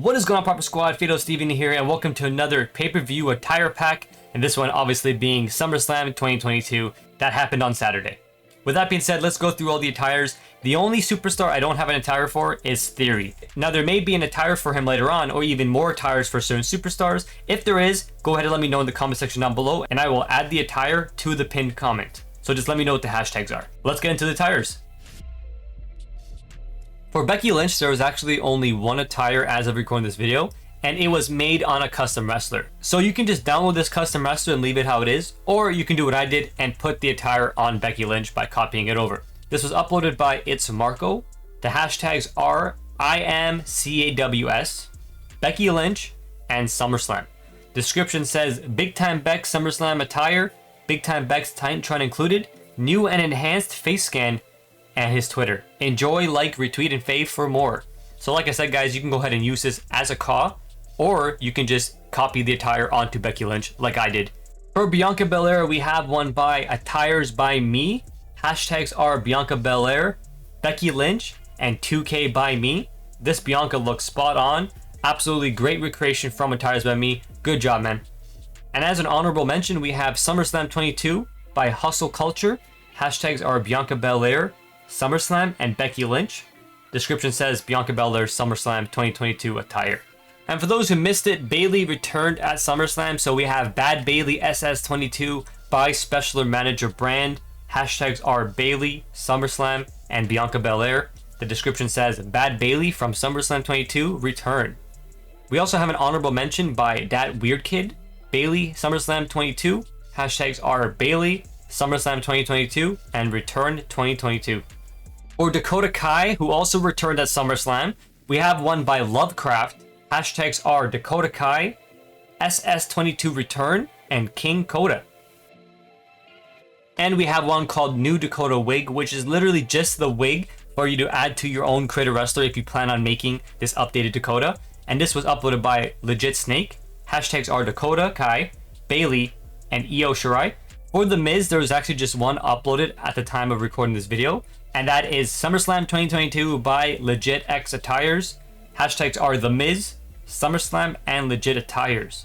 What is going on, Proper Squad? Fatal Steven here, and welcome to another pay-per-view attire pack, and this one obviously being SummerSlam 2022 that happened on Saturday. With that being said, let's go through all the attires. The only superstar I don't have an attire for is Theory. Now, there may be an attire for him later on, or even more attires for certain superstars. If there is, go ahead and let me know in the comment section down below, and I will add the attire to the pinned comment. So just let me know what the hashtags are. Let's get into the attires. For Becky Lynch, there was actually only one attire as of recording this video, and it was made on a custom wrestler. So you can just download this custom wrestler and leave it how it is, or you can do what I did and put the attire on Becky Lynch by copying it over. This was uploaded by It's Marco. The hashtags are IMCAWS, Becky Lynch, and SummerSlam. Description says, Big Time Beck SummerSlam attire, Big Time Beck's Titantron included, new and enhanced face scan, and his Twitter. Enjoy, like, retweet, and fave for more. So like I said, guys, you can go ahead and use this as a CAW, or you can just copy the attire onto Becky Lynch like I did. For Bianca Belair, we have one by Attires by Me. Hashtags are Bianca Belair, Becky Lynch, and 2K by Me. This Bianca looks spot on. Absolutely great recreation from Attires by Me. Good job, man. And as an honorable mention, we have SummerSlam 22 by Hustle Culture. Hashtags are Bianca Belair, SummerSlam, and Becky Lynch. Description says Bianca Belair SummerSlam 2022 attire. And for those who missed it, Bayley returned at SummerSlam, so we have Bad Bayley SS22 by Special Manager Brand. Hashtags are Bayley, SummerSlam, and Bianca Belair. The description says Bad Bayley from SummerSlam 22 return. We also have an honorable mention by Dat Weird Kid, Bayley SummerSlam 22. Hashtags are Bayley, SummerSlam 2022, and Return 2022. For Dakota Kai, who also returned at SummerSlam, we have one by Lovecraft. Hashtags are Dakota Kai, SS22 Return, and King Coda. And we have one called New Dakota Wig, which is literally just the wig for you to add to your own creator wrestler if you plan on making this updated Dakota. And this was uploaded by Legit Snake. Hashtags are Dakota Kai, Bayley, and Io Shirai. For The Miz, there was actually just one uploaded at the time of recording this video, and that is SummerSlam 2022 by Legit X Attires. Hashtags are The Miz, SummerSlam, and Legit Attires.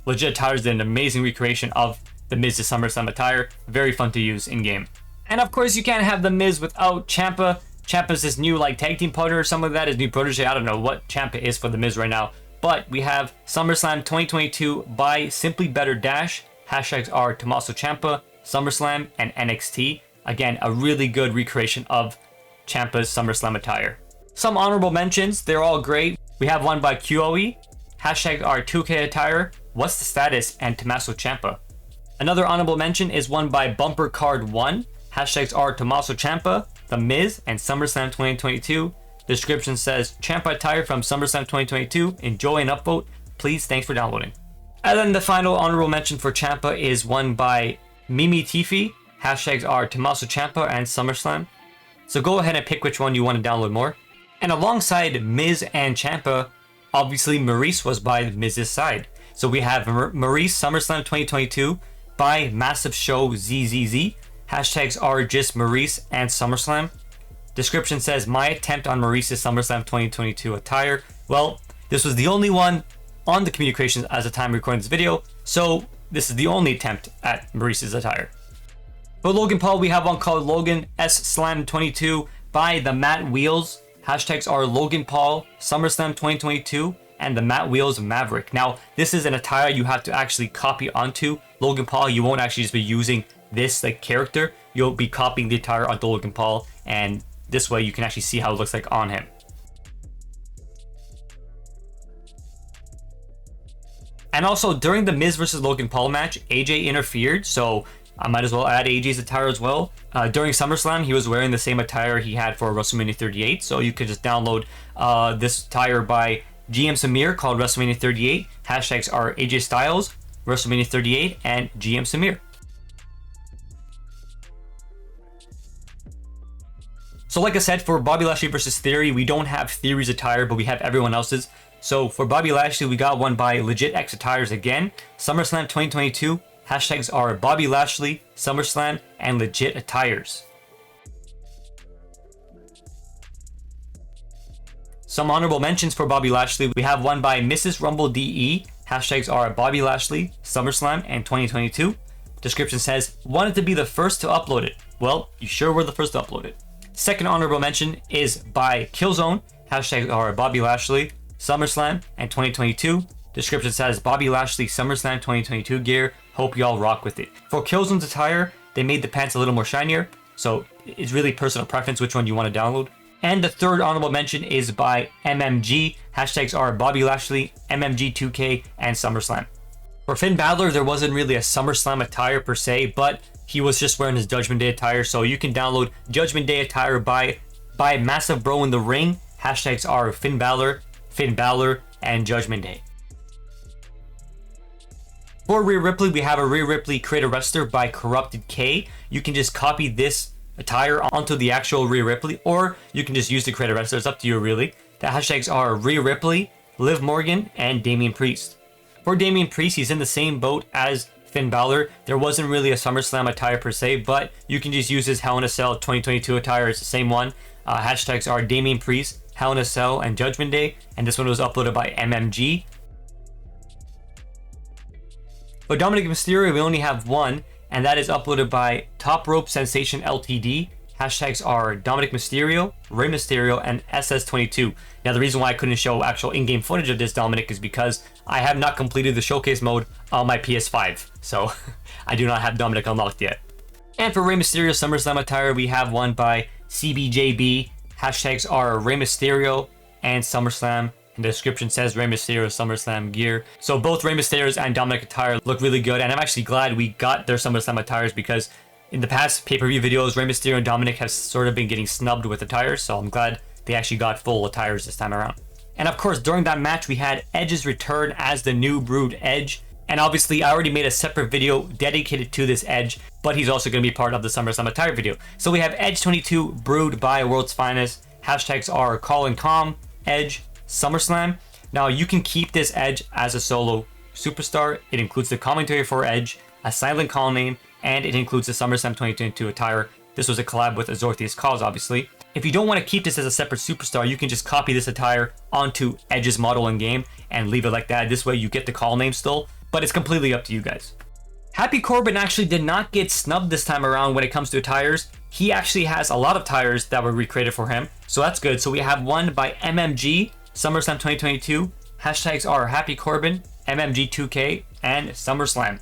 Legit Attires did an amazing recreation of The Miz's SummerSlam attire. Very fun to use in-game. And of course, you can't have The Miz without Ciampa. Ciampa's this new tag team partner or something like that, his new protege. I don't know what Ciampa is for The Miz right now. But we have SummerSlam 2022 by Simply Better Dash. Hashtags are Tommaso Ciampa, SummerSlam, and NXT. Again, a really good recreation of Ciampa's SummerSlam attire. Some honorable mentions, they're all great. We have one by QOE. Hashtags are 2K attire, What's the Status, and Tommaso Ciampa. Another honorable mention is one by Bumper Card 1. Hashtags are Tommaso Ciampa, The Miz, and SummerSlam 2022. Description says Ciampa attire from SummerSlam 2022. Enjoy and upvote. Please, thanks for downloading. And then the final honorable mention for Ciampa is one by Mimi Tiffy. Hashtags are Tommaso Ciampa and SummerSlam. So go ahead and pick which one you want to download more. And alongside Miz and Ciampa, obviously Maurice was by Miz's side. So we have Maurice SummerSlam 2022 by Massive Show ZZZ. Hashtags are just Maurice and SummerSlam. Description says my attempt on Maurice's SummerSlam 2022 attire. Well, this was the only one on the communications as the time recording this video, so this is the only attempt at Maurice's attire. For Logan Paul, we have one called Logan S Slam 22 by the Matt Wheels. Hashtags are Logan Paul, SummerSlam 2022, and the Matt Wheels Maverick. Now, this is an attire you have to actually copy onto Logan Paul. You won't actually just be using this character. You'll be copying the attire onto Logan Paul, and this way you can actually see how it looks like on him. And also, during the Miz versus Logan Paul match, AJ interfered, so I might as well add AJ's attire as well. During SummerSlam, he was wearing the same attire he had for WrestleMania 38, so you could just download this attire by GM Samir called WrestleMania 38. Hashtags are AJ Styles, WrestleMania 38, and GM Samir. So like I said, for Bobby Lashley versus Theory, we don't have Theory's attire, but we have everyone else's. So for Bobby Lashley, we got one by Legit X Attires again. SummerSlam 2022. Hashtags are Bobby Lashley, SummerSlam, and Legit Attires. Some honorable mentions for Bobby Lashley. We have one by Mrs. Rumble DE. Hashtags are Bobby Lashley, SummerSlam, and 2022. Description says, wanted to be the first to upload it. Well, you sure were the first to upload it. Second honorable mention is by Killzone. Hashtags are Bobby Lashley, SummerSlam, and 2022. Description says Bobby Lashley SummerSlam 2022 gear. Hope y'all rock with it. For Killzone's attire, they made the pants a little more shinier, so it's really personal preference which one you want to download. And the third honorable mention is by MMG. Hashtags are Bobby Lashley, MMG 2K, and SummerSlam. For Finn Balor, there wasn't really a SummerSlam attire per se, but he was just wearing his Judgment Day attire, so you can download Judgment Day attire by Massive Bro in the Ring. Hashtags are Finn Balor, and Judgment Day. For Rhea Ripley, we have a Rhea Ripley Create a Wrestler by Corrupted K. You can just copy this attire onto the actual Rhea Ripley, or you can just use the Create a Wrestler. It's up to you, really. The hashtags are Rhea Ripley, Liv Morgan, and Damian Priest. For Damian Priest, he's in the same boat as Finn Balor. There wasn't really a SummerSlam attire per se, but you can just use his Hell in a Cell 2022 attire. It's the same one. Hashtags are Damian Priest, Hell in a Cell, and Judgment Day, and this one was uploaded by MMG. For Dominic Mysterio, we only have one, and that is uploaded by Top Rope Sensation Ltd. Hashtags are Dominic Mysterio, Rey Mysterio, and SS22. Now, the reason why I couldn't show actual in-game footage of this Dominic is because I have not completed the showcase mode on my PS5, so I do not have Dominic unlocked yet. And for Rey Mysterio SummerSlam attire, we have one by CBJB. Hashtags are Rey Mysterio and SummerSlam. And the description says Rey Mysterio SummerSlam gear. So both Rey Mysterio's and Dominic attire look really good, and I'm actually glad we got their SummerSlam attires because in the past pay-per-view videos, Rey Mysterio and Dominic have sort of been getting snubbed with attires, so I'm glad they actually got full attires this time around. And of course, during that match, we had Edge's return as the new Brood Edge. And obviously, I already made a separate video dedicated to this Edge, but he's also going to be part of the SummerSlam attire video. So we have Edge 22 Brood by World's Finest. Hashtags are Colin Calm, Edge, SummerSlam. Now, you can keep this Edge as a solo superstar. It includes the commentary for Edge, a silent call name, and it includes the SummerSlam 2022 attire. This was a collab with Azortheus Cause, obviously. If you don't want to keep this as a separate superstar, you can just copy this attire onto Edge's model in game and leave it like that. This way you get the call name still, but it's completely up to you guys. Happy Corbin actually did not get snubbed this time around when it comes to attires. He actually has a lot of attires that were recreated for him, so that's good. So we have one by MMG, SummerSlam 2022. Hashtags are Happy Corbin, MMG2K, and SummerSlam.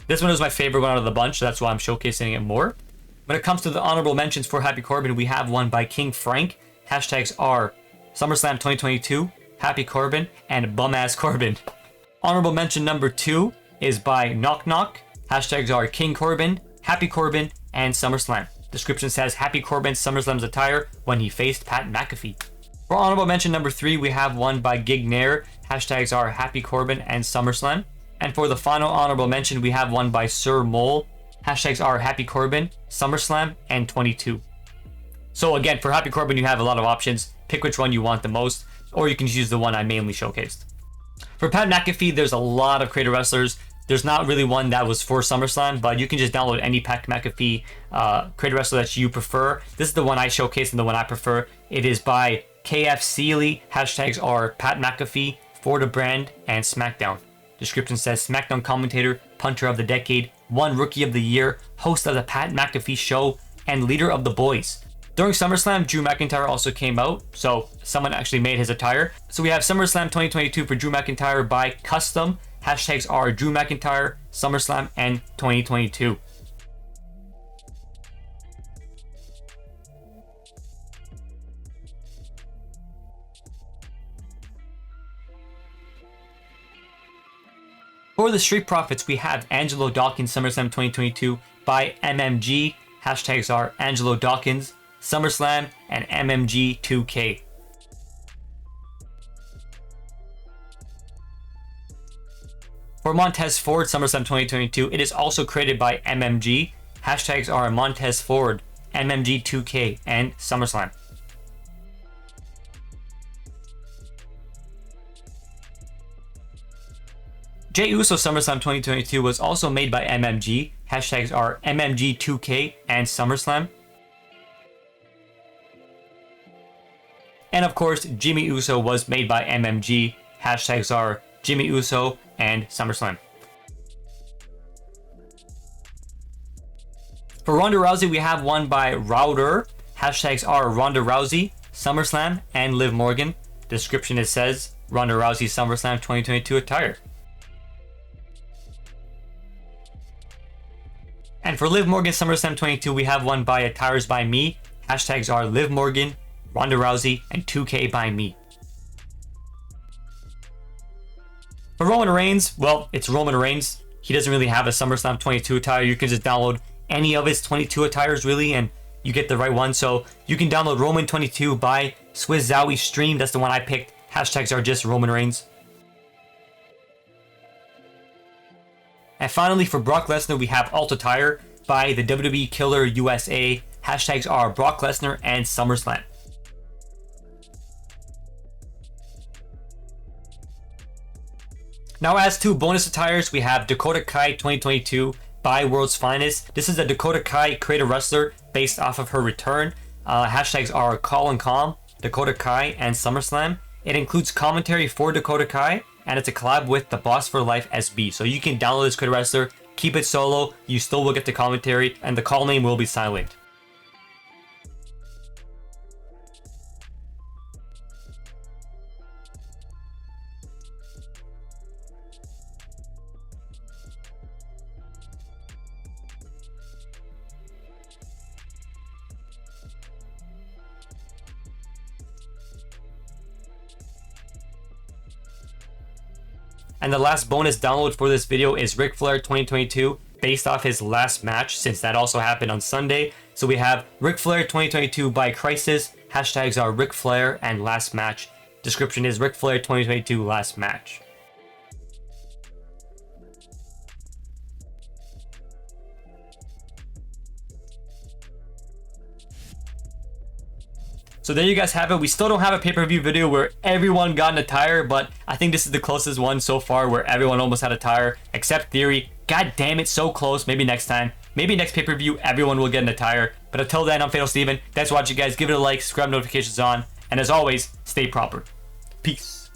This one was my favorite one out of the bunch, so that's why I'm showcasing it more. When it comes to the honorable mentions for Happy Corbin, we have one by King Frank. Hashtags are SummerSlam 2022, Happy Corbin, and Bum-Ass Corbin. Honorable mention number 2 is by Knock Knock. Hashtags are King Corbin, Happy Corbin, and SummerSlam. Description says Happy Corbin SummerSlam's attire when he faced Pat McAfee. For honorable mention number 3, we have one by Gig Nair. Hashtags are Happy Corbin and SummerSlam. And for the final honorable mention, we have one by Sir Mole. Hashtags are Happy Corbin, SummerSlam, and 22. So again, for Happy Corbin, you have a lot of options. Pick which one you want the most, or you can just use the one I mainly showcased. For Pat McAfee, there's a lot of creator wrestlers. There's not really one that was for SummerSlam, but you can just download any Pat McAfee creator wrestler that you prefer. This is the one I showcased and the one I prefer. It is by KF Seeley. Hashtags are Pat McAfee, For the Brand, and SmackDown. Description says SmackDown commentator, punter of the decade, one Rookie of the Year, host of the Pat McAfee Show, and leader of the boys. During SummerSlam, Drew McIntyre also came out, so someone actually made his attire. So we have SummerSlam 2022 for Drew McIntyre by Custom. Hashtags are Drew McIntyre, SummerSlam, and 2022. For the Street Profits, we have Angelo Dawkins SummerSlam 2022 by MMG. Hashtags are Angelo Dawkins, SummerSlam, and MMG2K. For Montez Ford SummerSlam 2022, it is also created by MMG. Hashtags are Montez Ford, MMG2K, and SummerSlam. Jey Uso SummerSlam 2022 was also made by MMG. Hashtags are MMG2K and SummerSlam. And of course, Jimmy Uso was made by MMG. Hashtags are Jimmy Uso and SummerSlam. For Ronda Rousey, we have one by Router. Hashtags are Ronda Rousey, SummerSlam, and Liv Morgan. Description, it says Ronda Rousey SummerSlam 2022 attire. And for Liv Morgan SummerSlam 22, we have one by Attires by Me. Hashtags are Liv Morgan, Ronda Rousey, and 2K by Me. For Roman Reigns, well, it's Roman Reigns. He doesn't really have a SummerSlam 22 attire. You can just download any of his 22 attires, really, and you get the right one. So you can download Roman 22 by Swiss Zowie Stream. That's the one I picked. Hashtags are just Roman Reigns. And finally, for Brock Lesnar, we have Alt Attire by the WWE Killer USA. Hashtags are Brock Lesnar and SummerSlam. Now, as to bonus attires, we have Dakota Kai 2022 by World's Finest. This is a Dakota Kai creative wrestler based off of her return. Hashtags are Call and Calm, Dakota Kai, and SummerSlam. It includes commentary for Dakota Kai, and it's a collab with the Boss for Life SB. So you can download this creative wrestler, keep it solo, you still will get the commentary, and the call name will be silent. And the last bonus download for this video is Ric Flair 2022, based off his last match, since that also happened on Sunday. So we have Ric Flair 2022 by Crisis. Hashtags are Ric Flair and last match. Description is Ric Flair 2022 last match. So there you guys have it. We still don't have a pay-per-view video where everyone got an attire, but I think this is the closest one so far where everyone almost had a attire, except Theory. God damn it, so close. Maybe next time. Maybe next pay-per-view, everyone will get an attire. But until then, I'm Fatal Steven. Thanks for watching, guys. Give it a like, subscribe, notifications on, and as always, stay proper. Peace.